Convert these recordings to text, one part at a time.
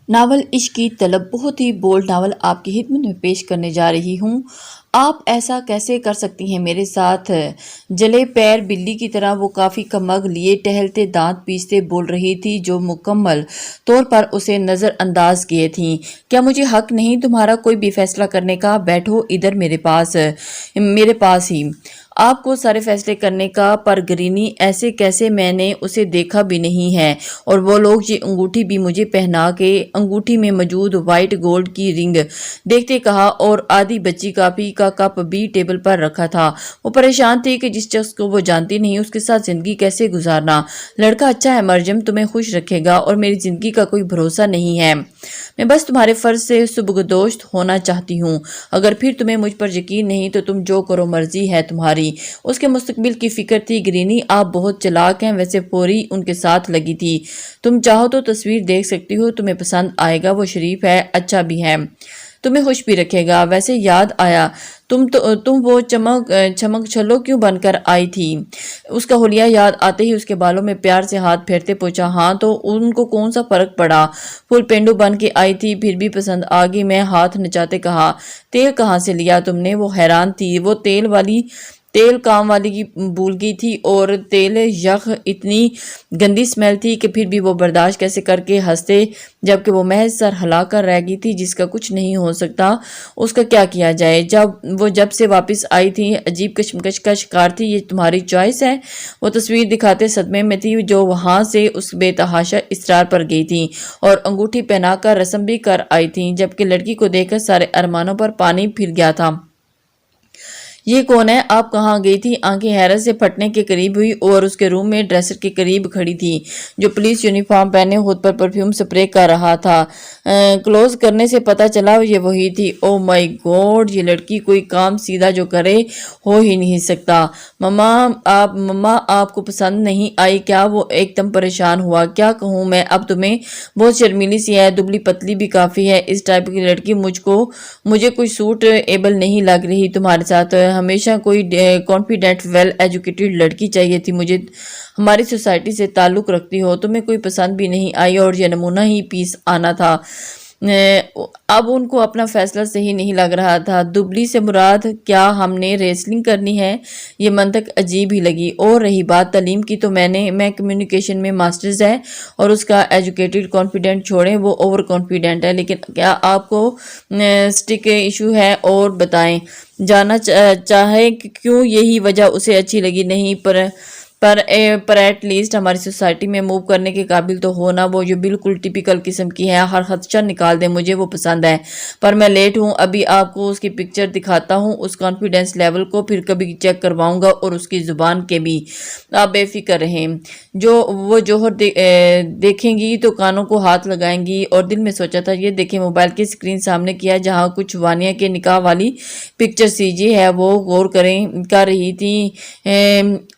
Novel عشق کی طلب بہت ہی بولڈ ناول آپ کی خدمت میں پیش کرنے جا رہی ہوں۔ آپ ایسا کیسے کر سکتی ہیں میرے ساتھ؟ جلے پیر بلی کی طرح وہ کافی کمگ لیے ٹہلتے دانت پیستے بول رہی تھی جو مکمل طور پر اسے نظر انداز کیے تھیں۔ کیا مجھے حق نہیں تمہارا کوئی بھی فیصلہ کرنے کا؟ بیٹھو ادھر میرے پاس ہی آپ کو سارے فیصلے کرنے کا۔ پر گرینی ایسے کیسے؟ میں نے اسے دیکھا بھی نہیں ہے، اور وہ لوگ یہ انگوٹھی بھی مجھے پہنا کے انگوٹھی میں موجود وائٹ گولڈ کی رنگ دیکھتے کہا، اور آدھی بچی کافی کا کپ بھی ٹیبل پر رکھا تھا۔ وہ پریشان تھی کہ جس شخص کو وہ جانتی نہیں اس کے ساتھ زندگی کیسے گزارنا۔ لڑکا اچھا ہے مرجم، تمہیں خوش رکھے گا، اور میری زندگی کا کوئی بھروسہ نہیں ہے۔ میں بس تمہارے فرض سے سبکدوش ہونا چاہتی ہوں۔ اگر پھر تمہیں مجھ پر یقین نہیں تو تم جو کرو مرضی ہے تمہاری۔ اس کے مستقبل کی فکر تھی۔ گرینی آپ بہت چلاک ہیں۔ ویسے پوری ان کے ساتھ لگی تھی۔ تم چاہو تو تصویر دیکھ سکتی ہو، تمہیں پسند آئے گا۔ وہ شریف ہے، اچھا بھی ہے، تمہیں خوش بھی رکھے گا۔ ویسے یاد آیا تم وہ چمک چھلو کیوں بن کر آئی تھی؟ اس کا حلیہ یاد آتے ہی اس کے بالوں میں پیار سے ہاتھ پھیرتے پوچھا۔ ہاں تو ان کو کون سا فرق پڑا؟ پھول پینڈو بن کے آئی تھی، پھر بھی پسند آ گئی۔ میں ہاتھ نچاتے کہا۔ تیل کہاں سے لیا تم نے؟ وہ حیران تھی۔ وہ تیل کام والی کی بھول گئی تھی، اور تیل یخ اتنی گندی سمیل تھی کہ پھر بھی وہ برداشت کیسے کر کے ہنستے، جبکہ وہ محض سر ہلا کر رہ گئی تھی جس کا کچھ نہیں ہو سکتا۔ اس کا کیا کیا جائے؟ جب سے واپس آئی تھی عجیب کشمکش کا شکار تھی۔ یہ تمہاری چوائس ہے؟ وہ تصویر دکھاتے صدمے میں تھی جو وہاں سے اس بے تحاشا اسرار پر گئی تھی، اور انگوٹھی پہنا کر رسم بھی کر آئی تھی، جبکہ لڑکی کو دیکھ کر سارے ارمانوں پر پانی پھر گیا تھا۔ یہ کون ہے؟ آپ کہاں گئی تھی؟ آنکھیں حیرت سے پھٹنے کے قریب ہوئی اور اس کے روم میں ڈریسر کے قریب کھڑی تھی جو پولیس یونیفارم پہنے خود پر پرفیوم سپرے کر رہا تھا۔ کلوز کرنے سے پتہ چلا یہ وہی تھی۔ او مائی گاڈ، یہ لڑکی کوئی کام سیدھا جو کرے ہو ہی نہیں سکتا۔ مما آپ کو پسند نہیں آئی کیا؟ وہ ایک دم پریشان ہوا۔ کیا کہوں میں اب تمہیں؟ بہت شرمیلی سی ہے، دبلی پتلی بھی کافی ہے۔ اس ٹائپ کی لڑکی مجھے کوئی سوٹ ایبل نہیں لگ رہی تمہارے ساتھ۔ ہمیشہ کوئی کانفیڈنٹ ویل ایجوکیٹڈ لڑکی چاہیے تھی مجھے، ہماری سوسائٹی سے تعلق رکھتی ہو۔ تمہیں کوئی پسند بھی نہیں آئی، اور یہ نمونہ ہی پیس آنا تھا۔ اب ان کو اپنا فیصلہ صحیح نہیں لگ رہا تھا۔ دبلی سے مراد کیا ہم نے ریسلنگ کرنی ہے؟ یہ منطق عجیب ہی لگی۔ اور رہی بات تعلیم کی تو میں کمیونیکیشن میں ماسٹرز ہے، اور اس کا ایجوکیٹڈ کانفیڈنٹ چھوڑیں، وہ اوور کانفیڈنٹ ہے۔ لیکن کیا آپ کو سٹک ایشو ہے؟ اور بتائیں، جاننا چاہے کہ کیوں؟ یہی وجہ اسے اچھی لگی نہیں، پر ایٹ لیسٹ ہماری سوسائٹی میں موو کرنے کے قابل تو ہو نا۔ وہ جو بالکل ٹیپیکل قسم کی ہے، ہر خدشہ نکال دے، مجھے وہ پسند ہے۔ پر میں لیٹ ہوں، ابھی آپ کو اس کی پکچر دکھاتا ہوں، اس کانفیڈنس لیول کو پھر کبھی چیک کرواؤں گا، اور اس کی زبان کے بھی۔ آپ بے فکر رہیں، وہ جوہر دیکھیں گی تو کانوں کو ہاتھ لگائیں گی۔ اور دل میں سوچا تھا یہ دیکھیں، موبائل کی سکرین سامنے کیا جہاں کچھ وانیہ کے نکاح والی پکچر سیجی ہے۔ وہ غور کر رہی تھی،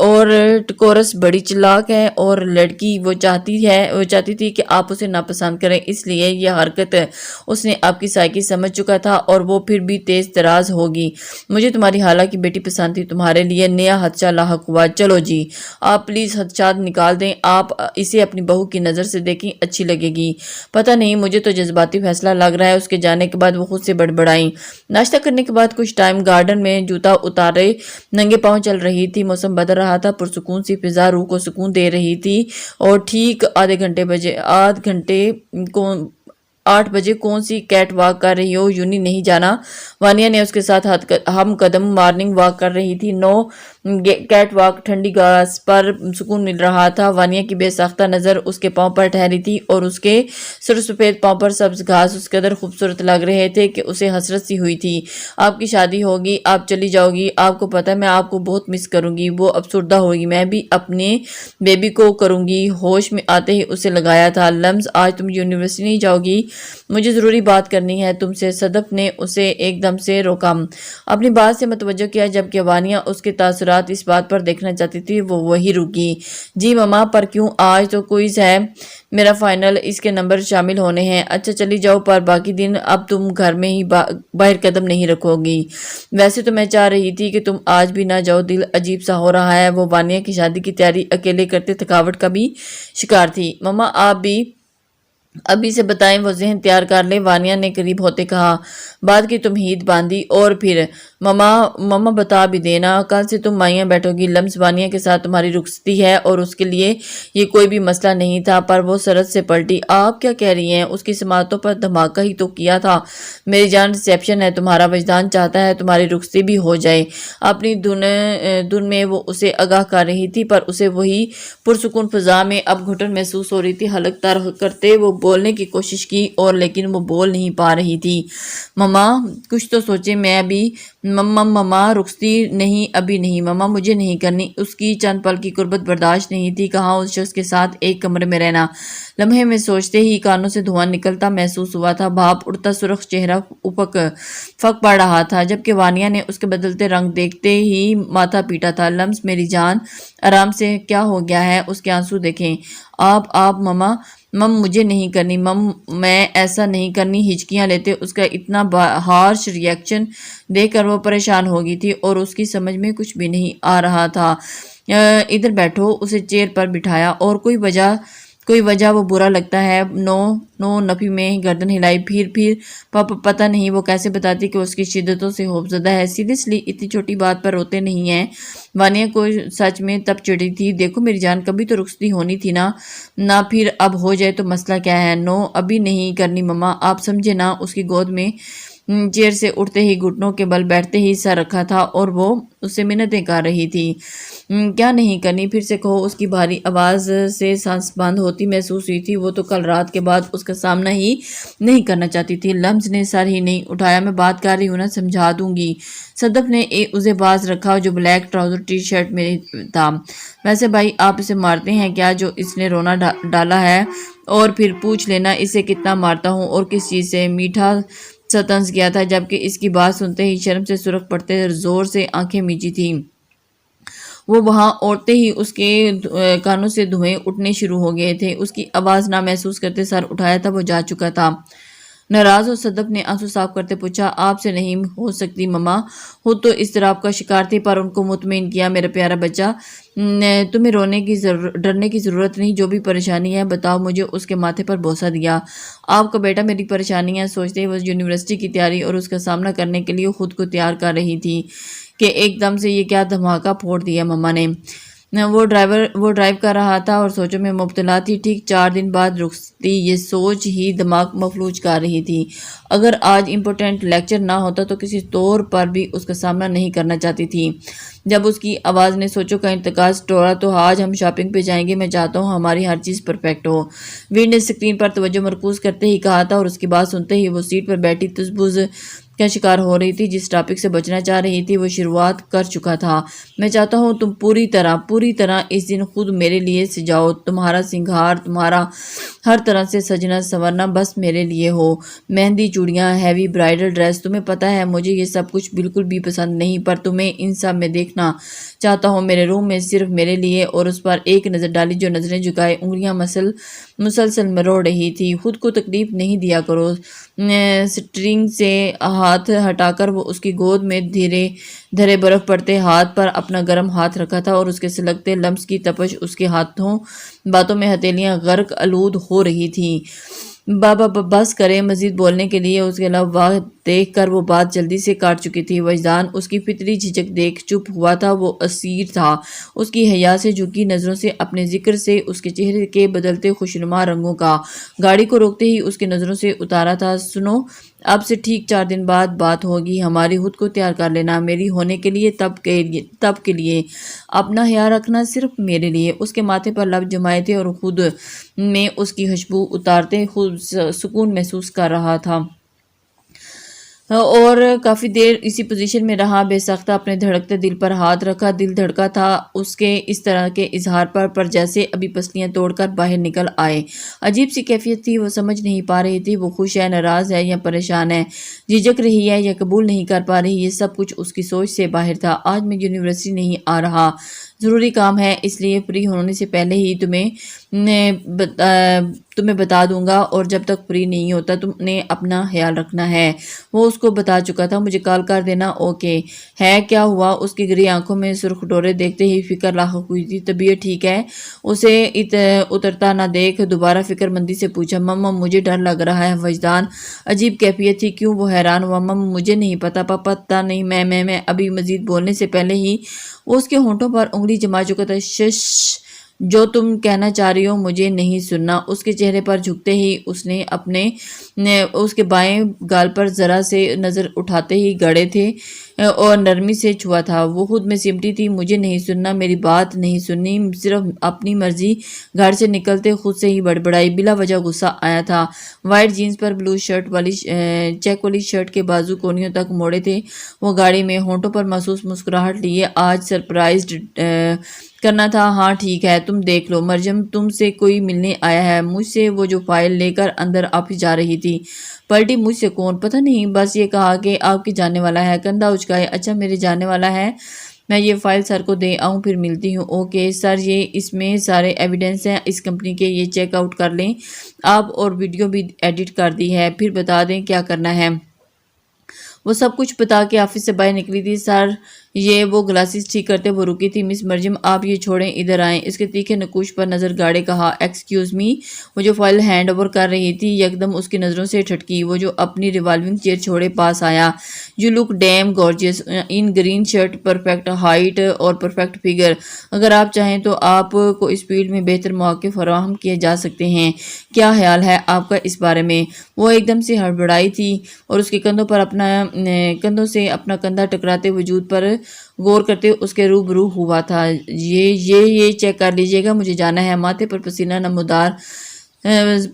اور کورس بڑی چلاک ہے، اور لڑکی وہ چاہتی تھی کہ آپ اسے ناپسند کریں، اس لیے یہ حرکت اس نے آپ کی سائیکی سمجھ چکا تھا، اور وہ پھر بھی تیز تراز ہوگی۔ مجھے تمہاری خالہ کی بیٹی پسند تھی، تمہارے لیے نیا خدشہ لاحق ہوا۔ چلو جی، آپ پلیز خدشات نکال دیں، آپ اسے اپنی بہو کی نظر سے دیکھیں، اچھی لگے گی۔ پتہ نہیں، مجھے تو جذباتی فیصلہ لگ رہا ہے۔ اس کے جانے کے بعد وہ خود سے بڑبڑائیں۔ ناشتہ کرنے کے بعد کچھ ٹائم گارڈن میں جوتا اتارے ننگے پاؤں چل رہی تھی۔ موسم بدل رہا تھا، پرسکون سی فضا روح کو سکون دے رہی تھی، اور ٹھیک 8 بجے کون سی کیٹ واک کر رہی ہو؟ یونی نہیں جانا؟ وانیہ نے اس کے ساتھ ہم قدم مارننگ واک کر رہی تھی۔ نو کیٹ واک، ٹھنڈی گھاس پر سکون مل رہا تھا۔ وانیہ کی بے ساختہ نظر اس کے پاؤں پر ٹھہری تھی، اور اس کے سر سفید پاؤں پر سبز گھاس اس قدر خوبصورت لگ رہے تھے کہ اسے حسرت سی ہوئی تھی۔ آپ کی شادی ہوگی، آپ چلی جاؤ گی، آپ کو پتہ ہے میں آپ کو بہت مس کروں گی۔ وہ افسردہ ہوگی۔ میں بھی اپنے بیبی کو کروں گی۔ ہوش میں آتے ہی اسے لگایا تھا لمز، آج تم یونیورسٹی نہیں جاؤ گی؟ مجھے ضروری بات کرنی ہے تم سے۔ صدف نے اسے ایک دم سے روکا، اپنی بات سے متوجہ کیا، جبکہ وانیہ اس کے تاثرات اس بات پر دیکھنا چاہتی تھی۔ وہ وہی رکی۔ جی مما، پر کیوں؟ آج تو کوئز ہے میرا فائنل، اس کے نمبر شامل ہونے ہیں۔ اچھا چلی جاؤ، پر باقی دن اب تم گھر میں ہی باہر قدم نہیں رکھو گی۔ ویسے تو میں چاہ رہی تھی کہ تم آج بھی نہ جاؤ، دل عجیب سا ہو رہا ہے۔ وہ وانیہ کی شادی کی تیاری اکیلے کرتے تھکاوٹ کا بھی شکار تھی۔ مما، آپ بھی ابھی سے بتائیں وہ ذہن تیار کر لے، وانیہ نے قریب ہوتے کہا۔ بات کی تمہید باندھی اور پھر مما بتا بھی دینا، کل سے تم مائیں بیٹھو گی۔ لمس وانیہ کے ساتھ تمہاری رخصتی ہے اور اس کے لیے یہ کوئی بھی مسئلہ نہیں تھا، پر وہ سرد سے پلٹی۔ آپ کیا کہہ رہی ہیں؟ اس کی سماعتوں پر دھماکہ ہی تو کیا تھا۔ میری جان ریسیپشن ہے، تمہارا وجدان چاہتا ہے تمہاری رخصتی بھی ہو جائے۔ اپنی دھن میں وہ اسے آگاہ کر رہی تھی، پر اسے وہی پرسکون فضا میں اب گھٹن محسوس ہو رہی تھی۔ حلق تر کرتے وہ بولنے کی کوشش کی اور لیکن وہ بول نہیں پا رہی تھی۔ مما کچھ تو سوچے۔ میں ابھی مما رخصتی نہیں، ابھی نہیں مما، مجھے نہیں کرنی۔ اس کی چند پل کی غربت برداشت نہیں تھی۔ کہاں اس شخص کے ساتھ ایک کمرے میں رہنا۔ لمحے میں سوچتے ہی کانوں سے دھواں نکلتا محسوس ہوا تھا، بھاپ اڑتا سرخ چہرہ پھک پڑ رہا تھا، جبکہ وانیہ نے اس کے بدلتے رنگ دیکھتے ہی ماتھا پیٹا تھا۔ لمس میری جان آرام سے، کیا ہو گیا ہے؟ اس کے آنسو دیکھیں۔ آپ مما مجھے نہیں کرنی، میں ایسا نہیں کرنی۔ ہچکیاں لیتے اس کا اتنا ہارش ری ایکشن دیکھ کر وہ پریشان ہو گئی تھی اور اس کی سمجھ میں کچھ بھی نہیں آ رہا تھا۔ ادھر بیٹھو، اسے چیئر پر بٹھایا۔ اور کوئی وجہ وہ برا لگتا ہے؟ نو نفی میں گردن ہلائی۔ پھر پتہ نہیں وہ کیسے بتاتی کہ اس کی شدتوں سے خوفزدہ ہے۔ سیریسلی اتنی چھوٹی بات پر روتے نہیں ہیں؟ وانیہ کو سچ میں تب چڑھی تھی۔ دیکھو میری جان، کبھی تو رخصتی ہونی تھی نہ پھر اب ہو جائے تو مسئلہ کیا ہے؟ نو ابھی نہیں کرنی مما، آپ سمجھے نا۔ اس کی گود میں چیئر سے اٹھتے ہی گھٹنوں کے بل بیٹھتے ہی سر رکھا تھا اور وہ اس سے منتیں کر رہی تھی۔ کیا نہیں کرنی؟ پھر سے کہو۔ اس کی بھاری آواز سے سانس بند ہوتی محسوس ہوئی تھی۔ وہ تو کل رات کے بعد اس کا سامنا ہی نہیں کرنا چاہتی تھی۔ لمس نے سر ہی نہیں اٹھایا۔ میں بات کر رہی ہوں نا، سمجھا دوں گی۔ صدف نے اسے باز رکھا جو بلیک ٹراؤزر ٹی شرٹ میں تھا۔ ویسے بھائی آپ اسے مارتے ہیں کیا جو اس نے رونا ڈالا ہے؟ اور پھر پوچھ لینا اسے کتنا مارتا ہوں اور کس چیز سے۔ میٹھا سا طنز کیا تھا، جبکہ اس کی بات سنتے ہی شرم سے سرخ پڑتے زور سے آنکھیں میچی تھی۔ وہ وہاں اوڑتے ہی اس کے کانوں سے دھوئیں اٹھنے شروع ہو گئے تھے۔ اس کی آواز نہ محسوس کرتے سر اٹھایا تھا وہ جا چکا تھا۔ ناراض ہو؟ صدف نے آنسو صاف کرتے پوچھا۔ آپ سے نہیں ہو سکتی مما، خود تو اضطراب کا شکار تھی، پر ان کو مطمئن کیا۔ میرا پیارا بچہ، تمہیں ڈرنے کی ضرورت نہیں، جو بھی پریشانی ہے بتاؤ مجھے۔ اس کے ماتھے پر بوسہ دیا۔ آپ کا بیٹا میری پریشانیاں سوچتے ہی وہ یونیورسٹی کی تیاری اور اس کا سامنا کرنے کے لیے خود کو تیار کر رہی تھی کہ ایک دم سے یہ کیا دھماکہ پھوڑ دیا مما نے۔ وہ ڈرائیو کر رہا تھا اور سوچوں میں مبتلا تھی۔ ٹھیک 4 دن بعد رخصتی، یہ سوچ ہی دماغ مفلوج کر رہی تھی۔ اگر آج امپورٹنٹ لیکچر نہ ہوتا تو کسی طور پر بھی اس کا سامنا نہیں کرنا چاہتی تھی۔ جب اس کی آواز نے سوچوں کا انتقاص ٹوڑا تو آج ہم شاپنگ پہ جائیں گے، میں چاہتا ہوں ہماری ہر چیز پرفیکٹ ہو۔ ویر نے اسکرین پر توجہ مرکوز کرتے ہی کہا تھا اور اس کی بات سنتے ہی وہ سیٹ پر بیٹھی تذبذ کا شکار ہو رہی تھی۔ جس ٹاپک سے بچنا چاہ رہی تھی وہ شروعات کر چکا تھا۔ میں چاہتا ہوں تم پوری طرح اس دن خود میرے لیے سجاؤ، تمہارا سنگھار، تمہارا ہر طرح سے سجنا سنورنا بس میرے لیے ہو۔ مہندی، چوڑیاں، ہیوی برائڈل ڈریس، تمہیں پتہ ہے مجھے یہ سب کچھ بالکل بھی پسند نہیں، پر تمہیں ان سب میں دیکھنا چاہتا ہوں، میرے روم میں صرف میرے لیے۔ اور اس پر ایک نظر ڈالی جو نظریں جھکائے انگلیاں مسلسل مروڑ رہی تھی۔ خود کو تکلیف نہیں دیا کرو۔ سٹرنگ سے ہاتھ ہٹا کر وہ اس کی گود میں دھرے برف پڑتے ہاتھ پر اپنا گرم ہاتھ رکھا تھا اور اس کے سلگتے لمس کی تپش اس کے باتوں میں ہتھیلیاں غرق آلود ہو رہی تھیں۔ بابا بس کرے۔ مزید بولنے کے لیے اس کے لب واہ دیکھ کر وہ بات جلدی سے کاٹ چکی تھی۔ وجدان اس کی فطری جھجک دیکھ چپ ہوا تھا۔ وہ اسیر تھا اس کی حیا سے جھکی نظروں سے، اپنے ذکر سے، اس کے چہرے کے بدلتے خوشنما رنگوں کا۔ گاڑی کو روکتے ہی اس کی نظروں سے اتارا تھا۔ سنو، اب سے ٹھیک 4 دن بعد بات ہوگی ہماری، خود کو تیار کر لینا میری ہونے کے لیے، تب کے لیے اپنا خیال رکھنا، صرف میرے لیے۔ اس کے ماتھے پر لب جمائے تھے اور خود میں اس کی خوشبو اتارتے خود سکون محسوس کر رہا تھا اور کافی دیر اسی پوزیشن میں رہا، بے سختہ اپنے دھڑکتے دل پر ہاتھ رکھا۔ دل دھڑکا تھا اس کے اس طرح کے اظہار پر جیسے ابھی پسلیاں توڑ کر باہر نکل آئے۔ عجیب سی کیفیت تھی، وہ سمجھ نہیں پا رہی تھی وہ خوش ہے، ناراض ہے یا پریشان ہے، جھجک رہی ہے یا قبول نہیں کر پا رہی۔ یہ سب کچھ اس کی سوچ سے باہر تھا۔ آج میں یونیورسٹی نہیں آ رہا، ضروری کام ہے، اس لیے فری ہونے سے پہلے ہی تمہیں بتا دوں گا، اور جب تک فری نہیں ہوتا تم نے اپنا خیال رکھنا ہے۔ وہ اس کو بتا چکا تھا، مجھے کال کر دینا۔ اوکے۔ ہے کیا ہوا؟ اس کی گری آنکھوں میں سرخ ڈورے دیکھتے ہی فکر لاحق ہوئی تھی۔ طبیعت ٹھیک ہے؟ اسے اترتا نہ دیکھ دوبارہ فکر مندی سے پوچھا۔ مما مجھے ڈر لگ رہا ہے۔ وجدان عجیب کیفیت تھی۔ کیوں؟ وہ حیران ہوا۔ مما مجھے نہیں پتا پاپا، پتا نہیں میں ابھی مزید بولنے سے پہلے ہی اس کے ہونٹوں پر انگلی جما چکا تھا۔ شش، جو تم کہنا چاہ رہی ہو مجھے نہیں سننا۔ اس کے چہرے پر جھکتے ہی اس کے بائیں گال پر ذرا سے نظر اٹھاتے ہی گڑے تھے اور نرمی سے چھوا تھا۔ وہ خود میں سمٹی تھی۔ مجھے نہیں سننا، میری بات نہیں سننی، صرف اپنی مرضی۔ گھر سے نکلتے خود سے ہی بڑبڑائی۔ بلا وجہ غصہ آیا تھا۔ وائٹ جینز پر بلو چیک والی شرٹ کے بازو کونیوں تک موڑے تھے۔ وہ گاڑی میں ہونٹوں پر محسوس مسکراہٹ لیے آج سرپرائزڈ کرنا تھا۔ ہاں ٹھیک ہے، تم دیکھ لو۔ مریم تم سے کوئی ملنے آیا ہے مجھ سے؟ وہ جو فائل لے کر اندر آفس جا رہی تھی۔ پلٹی۔ مجھ سے کون؟ پتہ نہیں، بس یہ کہا کہ آپ کی جانے والا ہے۔ کندھا اچکائے۔ اچھا میرے جانے والا ہے، میں یہ فائل سر کو دے آؤں پھر ملتی ہوں۔ اوکے سر، اس میں سارے ایویڈنس ہیں اس کمپنی کے، یہ چیک آؤٹ کر لیں آپ، اور ویڈیو بھی ایڈٹ کر دی ہے، پھر بتا دیں کیا کرنا ہے۔ وہ سب کچھ بتا کے آفس سے باہر نکلی تھی۔ سر وہ گلاسز ٹھیک کرتے وہ رکی تھی۔ مس مریم آپ یہ چھوڑیں، ادھر آئیں۔ اس کے تیکھے نقوش پر نظر گاڑے کہا ایکسکیوز می۔ وہ جو فائل ہینڈ اوور کر رہی تھی یکدم اس کی نظروں سے ٹھٹکی۔ وہ جو اپنی ریوالونگ چیئر چھوڑے پاس آیا۔ You look damn gorgeous in green shirt, perfect height اور پرفیکٹ فگر۔ اگر آپ چاہیں تو آپ کو اس فیلڈ میں بہتر مواقع فراہم کیے جا سکتے ہیں۔ کیا خیال ہے آپ کا اس بارے میں؟ وہ ایک دم سے ہڑبڑائی تھی اور اس کے کندھوں سے اپنا کندھا ٹکراتے وجود پر غور کرتے اس کے روبرو ہوا تھا۔ یہ چیک کر لیجئے گا، مجھے جانا ہے۔ ماتھے پر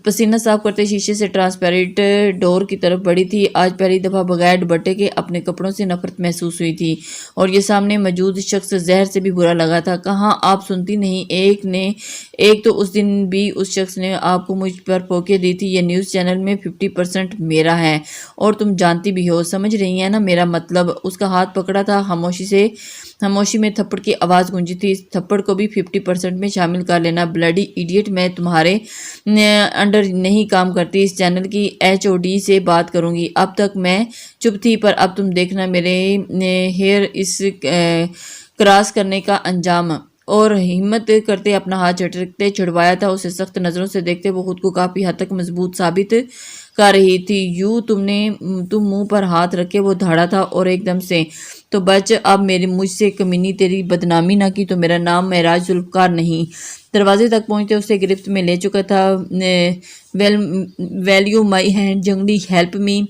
پسینہ صاف کرتے شیشے سے ٹرانسپیرنٹ ڈور کی طرف بڑھی تھی۔ آج پہلی دفعہ بغیر دوپٹے کے اپنے کپڑوں سے نفرت محسوس ہوئی تھی، اور یہ سامنے موجود شخص زہر سے بھی برا لگا تھا۔ کہاں آپ سنتی نہیں، ایک تو اس دن بھی اس شخص نے آپ کو مجھ پر پوکے دی تھی۔ یہ نیوز چینل میں 50% میرا ہے، اور تم جانتی بھی ہو، سمجھ رہی ہیں نا میرا مطلب؟ اس کا ہاتھ پکڑا تھا۔ خاموشی میں تھپڑ کی آواز گونجی تھی۔ اس تھپڑ کو بھی 50% میں شامل کر لینا۔ بلڈی ایڈیٹ، میں تمہارے انڈر نہیں کام کرتی، اس چینل کی HOD سے بات کروں گی۔ اب تک میں چپ تھی، پر اب تم دیکھنا میرے ہیئر اس کراس کرنے کا انجام۔ اور ہمت کرتے اپنا ہاتھ جھٹکتے چھڑوایا تھا۔ اسے سخت نظروں سے دیکھتے وہ خود کو کافی حد تک مضبوط ثابت کر رہی تھی۔ تم منہ پر ہاتھ رکھے وہ دھاڑا تھا، اور ایک دم سے تو بچ، اب مجھ سے کمینی تیری بدنامی نہ کی تو میرا نام معراج ذوالفقار نہیں۔ دروازے تک پہنچتے اسے گرفت میں لے چکا تھا۔ ویلیو مائی ہینڈ جنگلی، ہیلپ می۔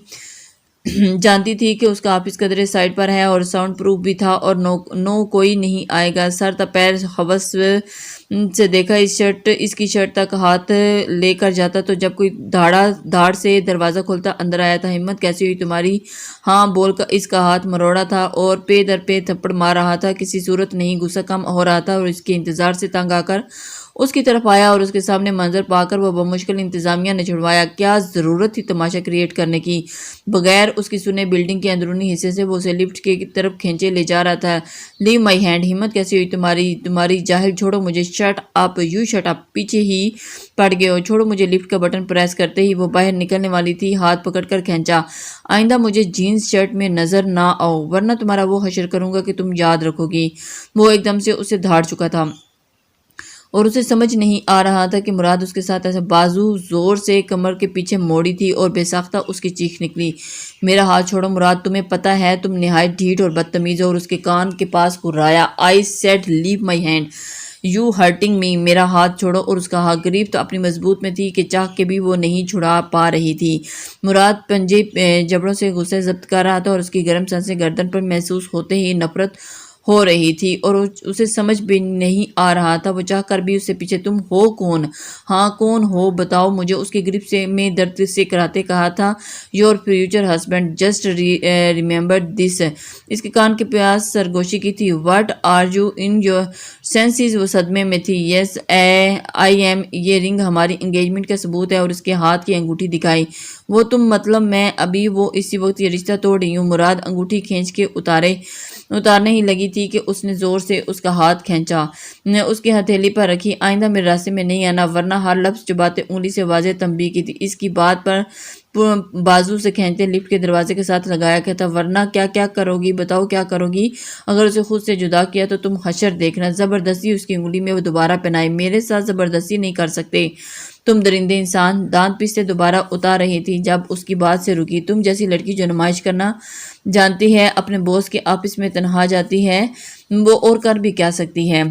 جانتی تھی کہ اس کا آفس قدرے سائٹ پر ہے اور ساؤنڈ پروف بھی تھا، اور نو کوئی نہیں آئے گا۔ سر تا پیر حوث سے دیکھا، اس کی شرٹ تک ہاتھ لے کر جاتا تو جب کوئی دھاڑ سے دروازہ کھولتا اندر آیا تھا۔ ہمت کیسی ہوئی تمہاری؟ ہاں بول کر اس کا ہاتھ مروڑا تھا اور پے در پے تھپڑ مار رہا تھا۔ کسی صورت نہیں، غصہ کم ہو رہا تھا، اور اس کے انتظار سے تنگ آ کر اس کی طرف آیا، اور اس کے سامنے منظر پا کر وہ بمشکل انتظامیہ نے چھڑوایا۔ کیا ضرورت تھی تماشا کریٹ کرنے کی؟ بغیر اس کی سنے بلڈنگ کے اندرونی حصے سے وہ اسے لفٹ کی طرف کھینچے لے جا رہا تھا۔ لیو مائی ہینڈ۔ ہمت کیسی ہوئی تمہاری جاہل، چھوڑو مجھے۔ Shut up, you shut up, پیچھے ہی پڑ گئے ہو، چھوڑو مجھے۔ لفٹ کا بٹن پریس کرتے ہی وہ باہر نکلنے والی تھی، ہاتھ پکڑ کر کھینچا۔ آئندہ مجھے جینز شرٹ میں نظر نہ آؤ، ورنہ تمہارا وہ حشر کروں گا کہ تم یاد رکھو گی۔ وہ ایک دم سے اسے دھاڑ چکا تھا، اور اسے سمجھ نہیں آ رہا تھا کہ مراد اس کے ساتھ ایسا بازو زور سے کمر کے پیچھے موڑی تھی، اور بے ساختہ اس کی چیخ نکلی، میرا ہاتھ چھوڑو مراد، تمہیں پتہ ہے تم نہایت ڈھیٹ اور بدتمیز ہو۔ اور اس کے کان کے پاس ہرایا۔ I said leave my hand, you hurting me. میرا ہاتھ چھوڑو۔ اور اس کا ہاتھ گرفت اپنی مضبوط میں تھی کہ چاہ کے بھی وہ نہیں چھڑا پا رہی تھی۔ مراد پنجے جبڑوں سے غصے ضبط کر رہا تھا، اور اس کی گرم سانسیں گردن پر محسوس ہوتے ہی نفرت ہو رہی تھی، اور اسے سمجھ بھی نہیں آ رہا تھا وہ چاہ کر بھی اس سے پیچھے تم ہو کون؟ ہاں کون ہو بتاؤ مجھے۔ اس کی گرفت میں درد سے کراتے کہا تھا، your future husband, just remember this. اس کے کان کے پاس سرگوشی کی تھی، what are you in your senses? وہ صدمے میں تھی۔ یس آئی ایم، یہ رنگ ہماری انگیجمنٹ کا ثبوت ہے، اور اس کے ہاتھ کی انگوٹھی دکھائی۔ وہ تم مطلب میں ابھی وہ اسی وقت یہ رشتہ توڑ رہی ہوں۔ مراد انگوٹھی کھینچ کے اتارنے ہی لگی تھی کہ اس نے زور سے اس کا ہاتھ کھینچا، اس کی ہتھیلی پر رکھی۔ آئندہ میرے راستے میں نہیں آنا ورنہ ہر لفظ جو باتیں انگلی سے واضح تنبیہ کی تھی، اس کی بات پر بازو سے کھینچتے لفٹ کے دروازے کے ساتھ لگایا گیا تھا۔ ورنہ کیا کرو گی؟ بتاؤ کیا کرو گی؟ اگر اسے خود سے جدا کیا تو تم حشر دیکھنا۔ زبردستی اس کی انگلی میں وہ دوبارہ پہنائی۔ میرے ساتھ زبردستی نہیں کر سکتے تم درندے انسان۔ دانت پیستے دوبارہ اتار رہی تھی جب اس کی بات سے رکی۔ تم جیسی لڑکی جو نمائش کرنا جانتی ہے، اپنے بوس کے آفس میں تنہا جاتی ہے، وہ اور کر بھی کیا سکتی ہے؟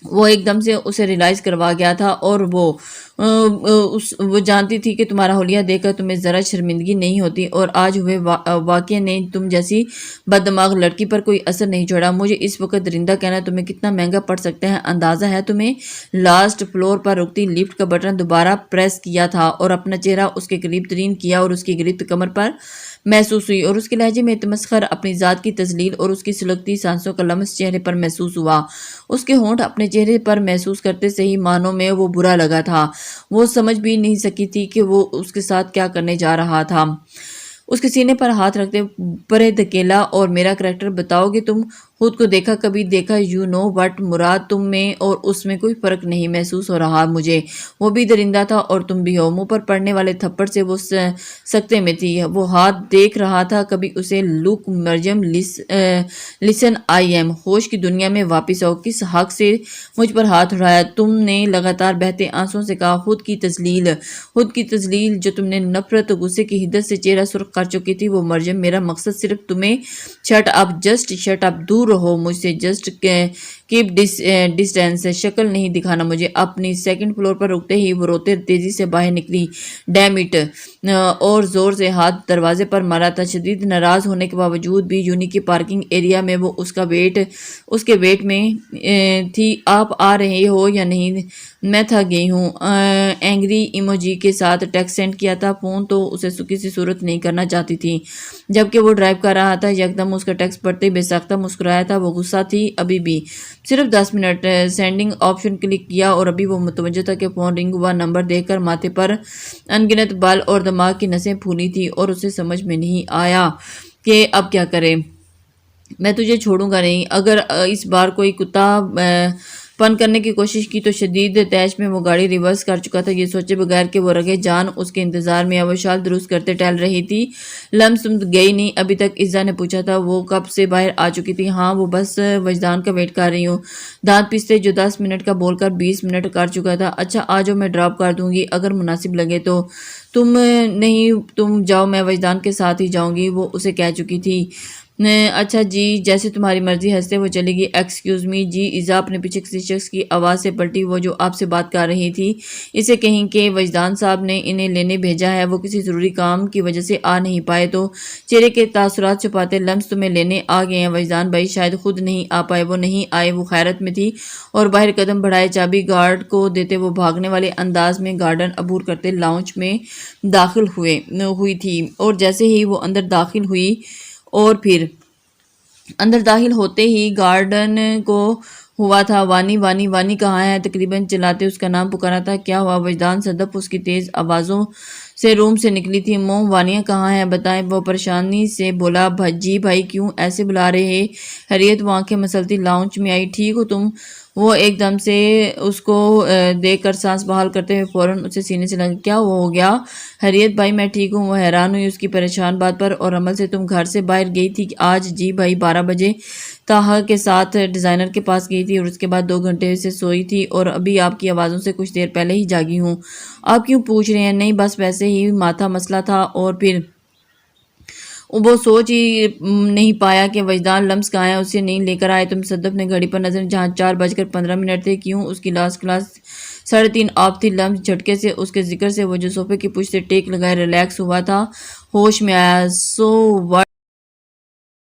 وہ ایک دم سے اسے ریلائز کروا گیا تھا اور وہ جانتی تھی کہ تمہارا حلیہ دیکھ کر تمہیں ذرا شرمندگی نہیں ہوتی، اور آج ہوئے واقعے نے تم جیسی بددماغ لڑکی پر کوئی اثر نہیں چھوڑا۔ مجھے اس وقت درندہ کہنا تمہیں کتنا مہنگا پڑ سکتا ہے، اندازہ ہے تمہیں؟ لاسٹ فلور پر رکتی لفٹ کا بٹن دوبارہ پریس کیا تھا اور اپنا چہرہ اس کے قریب ترین کیا اور اس کی گرفت کمر پر محسوس ہوئی، اور اس کے لہجے میں تمسخر، اپنی ذات کی تذلیل اور اس کی سلگتی سانسوں کا لمس چہرے پر محسوس ہوا۔ اس کے ہونٹ اپنے چہرے پر محسوس کرتے صحیح معنوں میں وہ برا لگا تھا۔ وہ سمجھ بھی نہیں سکی تھی کہ وہ اس کے ساتھ کیا کرنے جا رہا تھا۔ اس کے سینے پر ہاتھ رکھتے پرے دھکیلا، اور میرا کریکٹر بتاؤ گے تم خود کو دیکھا کبھی دیکھا؟ یو نو وٹ مراد، تم میں اور اس میں کوئی فرق نہیں محسوس ہو رہا مجھے۔ وہ بھی درندہ تھا اور تم بھی ہو۔ منہ پر پڑنے والے تھپڑ سے وہ سکتے میں تھی۔ وہ ہاتھ دیکھ رہا تھا کبھی اسے۔ لک مریم، لسن، آئی ایم، ہوش کی دنیا میں واپس آؤ۔ کس حق سے مجھ پر ہاتھ اٹھایا؟ تم نے لگاتار بہتے آنسوؤں سے کہا۔ خود کی تذلیل جو تم نے نفرت و غصے کی حدت سے چہرہ سرخ کر چکی تھی۔ وہ مریم، میرا مقصد صرف تمہیں shut up, just shut up, دور رہو مجھ سے، جسٹ کیپ ڈسٹینس، شکل نہیں دکھانا مجھے۔ اپنی سیکنڈ فلور پر رکتے ہی وہ روتے تیزی سے باہر نکلی، ڈیم اٹ، اور زور سے ہاتھ دروازے پر مارا تھا۔ شدید ناراض ہونے کے باوجود بھی یونی کی پارکنگ ایریا میں وہ اس کے ویٹ میں تھی۔ آپ آ رہے ہو یا نہیں؟ میں تھک گئی ہوں۔ اینگری ایموجی کے ساتھ ٹیکسٹ سینڈ کیا تھا۔ فون تو اسے سکی سی صورت نہیں کرنا چاہتی تھی جبکہ وہ ڈرائیو کر رہا تھا۔ یکدم اس کا ٹیکسٹ پڑھتے بے ساختہ مسکرایا تھا۔ وہ غصہ تھی ابھی بھی۔ صرف 10 منٹ۔ سینڈنگ آپشن کلک کیا اور ابھی وہ متوجہ تھا کہ فون رنگ ہوا۔ نمبر دیکھ کر ماتھے پر انگنت بال اور دماغ کی نسیں پھولی تھی اور اسے سمجھ میں نہیں آیا کہ اب کیا کرے۔ میں تجھے چھوڑوں گا نہیں۔ اگر اس بار کوئی کتا پن کرنے کی کوشش کی تو شدید تیش میں وہ گاڑی ریورس کر چکا تھا، یہ سوچے بغیر کہ وہ رگے جان اس کے انتظار میں ہے۔ وہ شال درست کرتے ٹہل رہی تھی۔ لمس تم گئی نہیں ابھی تک؟ عزا نے پوچھا تھا۔ وہ کب سے باہر آ چکی تھی۔ ہاں، وہ بس وجدان کا ویٹ کر رہی ہوں۔ دانت پیستے جو 10 منٹ کا بول کر 20 منٹ کر چکا تھا۔ اچھا آ جاؤ، میں ڈراپ کر دوں گی اگر مناسب لگے تو۔ تم جاؤ، میں وجدان کے ساتھ ہی جاؤں گی، وہ اسے کہہ چکی تھی۔ اچھا جی، جیسے تمہاری مرضی۔ ہنستے وہ چلے گی۔ ایکسکیوز می جی، عزا اپنے پیچھے کسی شخص کی آواز سے پلٹی۔ وہ جو آپ سے بات کر رہی تھی، اسے کہیں کہ وجدان صاحب نے انہیں لینے بھیجا ہے، وہ کسی ضروری کام کی وجہ سے آ نہیں پائے تو چہرے کے تاثرات چھپاتے لمس تمہیں لینے آ گئے ہیں۔ وجدان بھائی شاید خود نہیں آ پائے۔ وہ نہیں آئے، وہ خیرت میں تھی اور باہر قدم بڑھائے چابی گارڈ کو دیتے وہ بھاگنے والے انداز میں گارڈن عبور کرتے لاؤنج میں داخل ہوئی تھی، اور جیسے ہی وہ اندر داخل ہوئی اور پھر اندر داخل ہوتے ہی گارڈن کو ہوا تھا وانی وانی وانی کہاں ہے، تقریباً چلاتے اس کا نام پکارا تھا۔ کیا ہوا وجدان؟ صدف اس کی تیز آوازوں سے روم سے نکلی تھی۔ موم، وانیہ کہاں ہے بتائیں؟ وہ پریشانی سے بولا۔ جی بھائی کیوں ایسے بلا رہے؟ حریت وہ آنکھیں مسلتی لاؤنج میں آئی۔ ٹھیک ہو تم؟ وہ ایک دم سے اس کو دیکھ کر سانس بحال کرتے ہوئے فوراً اسے سینے سے لگا۔ کیا ہو گیا؟ حریت بھائی میں ٹھیک ہوں۔ وہ حیران ہوئی اس کی پریشان بات پر اور عمل سے۔ تم گھر سے باہر گئی تھی آج؟ جی بھائی 12 بجے طاہا کے ساتھ ڈیزائنر کے پاس گئی تھی اور اس کے بعد 2 گھنٹے سے سوئی تھی اور ابھی آپ کی آوازوں سے کچھ دیر پہلے ہی جاگی ہوں۔ آپ کیوں پوچھ رہے ہیں؟ نہیں بس ویسے ہی ماتھا مسئلہ تھا۔ اور پھر وہ سوچ ہی نہیں پایا کہ وجدان لمس کہاں ہے، اسے نہیں لے کر آئے تم؟ صدف نے گھڑی پر نظر جہاں 4:15 تھے۔ کیوں؟ اس کی لاسٹ کلاس 3:30 آف تھی۔ لمس جھٹکے سے اس کے ذکر سے وہ جو صوفے کی پشت سے ٹیک لگائے ریلیکس ہوا تھا ہوش میں آیا۔ سو